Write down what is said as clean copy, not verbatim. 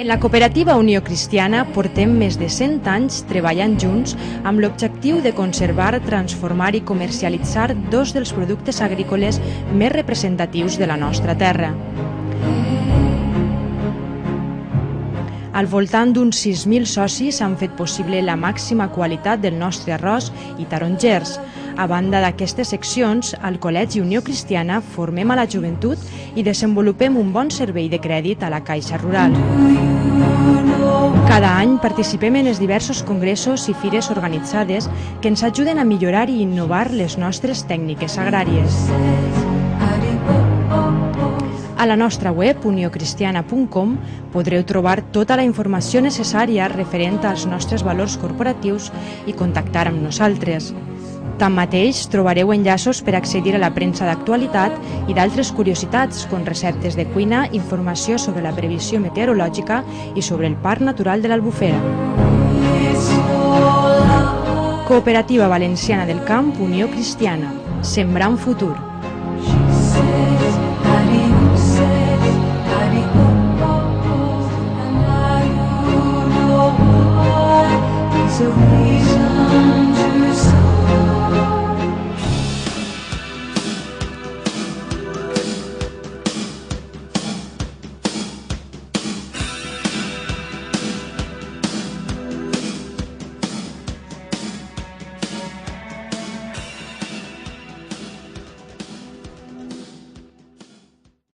la cooperativa Unió Cristiana portem més de 100 anys treballant junts amb l'objectiu de conservar, transformar i comercialitzar dos dels productes agrícoles més representatius de la nostra terra. Al voltant d'uns 6.000 socis han fet possible la màxima qualitat del nostre arròs i tarongers. A banda d'aquestes seccions, al Col·legi Unió Cristiana formem a la joventut i desenvolupem un bon servei de crèdit a la Caixa Rural. Cada any participem en els diversos congressos i fires organitzades que ens ajuden a millorar i innovar les nostres tècniques agràries. A la nostra web, uniocristiana.com, podreu trobar tota la informació necessària referent als nostres valors corporatius i contactar amb nosaltres. Tanmateix, trobareu enllaços per accedir a la premsa d'actualitat i d'altres curiositats, com receptes de cuina, informació sobre la previsió meteorològica i sobre el Parc Natural de l'Albufera. Cooperativa Valenciana del Camp, Unió Cristiana. Sembrant futur. So